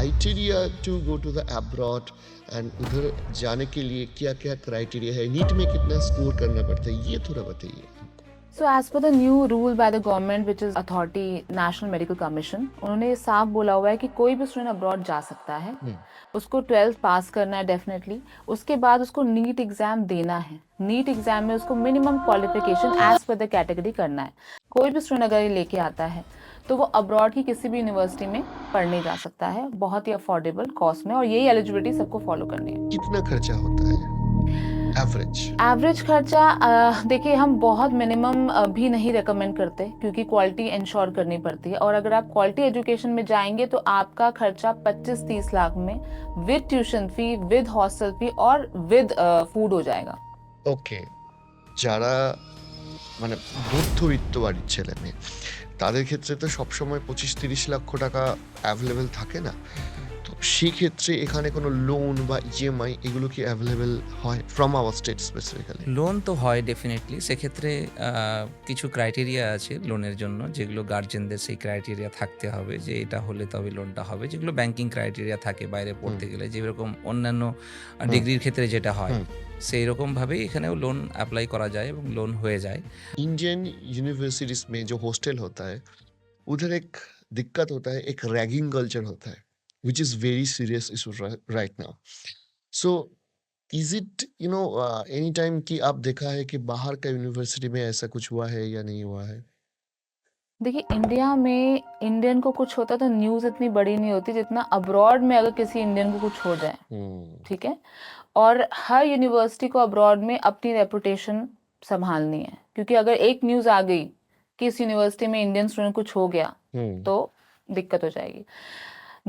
Criteria to go to the abroad and उधर जाने के लिए क्या क्या क्राइटेरिया है, नीट में कितना स्कोर करना पड़ता है, ये थोड़ा बताइए। So as per the new rule by the government, which is authority National Medical Commission, उन्होंने साफ बोला हुआ है कि कोई भी स्टूडेंट अब्रॉड जा सकता है, उसको 12th पास करना है डेफिनेटली, उसके बाद उसको नीट एग्जाम देना है। नीट एग्जाम में उसको minimum qualification as per the category करना है। कोई भी स्टूडेंट अगर ये लेके आता है तो वो अब्रॉड की किसी भी यूनिवर्सिटी में पढ़ने जा सकता है, बहुत ही अफोर्डेबल कॉस्ट में, और यही एलिजिबिलिटी सबको फॉलो करनी है। कितना खर्चा होता है एवरेज खर्चा देखिए, हम बहुत मिनिमम भी नहीं रेकमेंड करते क्योंकि क्वालिटी इंश्योर करनी पड़ती है, और अगर आप क्वालिटी एजुकेशन में जाएंगे तो आपका खर्चा 25-30 लाख में with tuition fee, with hostel fee और विद फूड हो जाएगा। ওকে, যারা মানে মধ্যবিত্ত বাড়ির ছেলে মেয়ে তাদের ক্ষেত্রে তো সবসময় 25-30 লক্ষ টাকা অ্যাভেলেবেল থাকে না, তো সেক্ষেত্রে এখানে কোনো লোন বা ইএমআই এগুলো কি অ্যাভেলেবেল হয় from our state specifically? Loan তো হয় ডেফিনেটলি, সেক্ষেত্রে কিছু ক্রাইটেরিয়া আছে লোনের জন্য, যেগুলো গার্জেনদের সেই ক্রাইটেরিয়া থাকতে হবে যে এটা হলে তবে লোনটা হবে, যেগুলো ব্যাংকিং ক্রাইটেরিয়া থাকে বাইরে পড়তে গেলে, যেরকম অন্যান্য ডিগ্রির ক্ষেত্রে যেটা হয় সেই রকমভাবেই এখানেও लोन अप्लाई करा जाए এবং लोन হয়ে যায়। इंडियन यूनिवर्सिटीज में जो हॉस्टल होता है उधर एक दिक्कत होता है, एक रैगिंग कल्चर होता है which is very serious issue right now. So is it any time कि आप देखा है कि बाहर का यूनिवर्सिटी में ऐसा कुछ हुआ है या नहीं हुआ है? देखिए, इंडिया में इंडियन को कुछ होता तो न्यूज़ इतनी बड़ी नहीं होती जितना अब्रॉड में अगर किसी इंडियन को कुछ हो जाए, ठीक है। और हर यूनिवर्सिटी को अब्रॉड में अपनी रेपुटेशन संभालनी है, क्योंकि अगर एक न्यूज़ आ गई कि इस यूनिवर्सिटी में इंडियन स्टूडेंट कुछ हो गया तो दिक्कत हो जाएगी।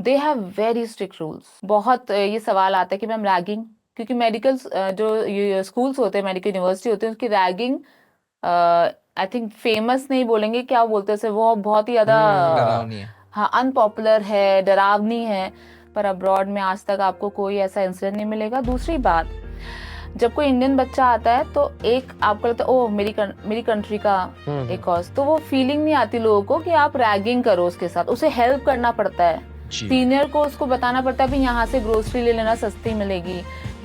They have very strict rules. बहुत ये सवाल आता है कि मैम रैगिंग, क्योंकि मेडिकल जो स्कूल्स होते हैं, मेडिकल यूनिवर्सिटी होते हैं, उसकी रैगिंग आई थिंक फेमस नहीं बोलेंगे, क्या बोलते हैं, वो बहुत ही ज़्यादा डरावनी है। हाँ, अनपॉपुलर है, डरावनी है। पर अब्रॉड में आज तक आपको कोई ऐसा इंसिडेंट नहीं मिलेगा। दूसरी बात, जब कोई इंडियन बच्चा आता है तो एक आपको लगता है ओ मेरी कंट्री का एक कॉज, तो वो फीलिंग नहीं आती लोगों को कि आप रैगिंग करो उसके साथ, उसे हेल्प करना पड़ता है। सीनियर को उसको बताना पड़ता है भी यहाँ से ग्रोसरी ले लेना, सस्ती मिलेगी,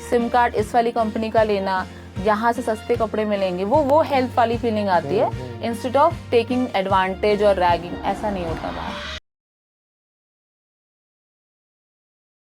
सिम कार्ड इस वाली कंपनी का लेना, यहाँ से सस्ते कपड़े मिलेंगे, वो हेल्प वाली फीलिंग आती है, इंस्टेड ऑफ टेकिंग एडवांटेज और रैगिंग। ऐसा नहीं होता बाहर।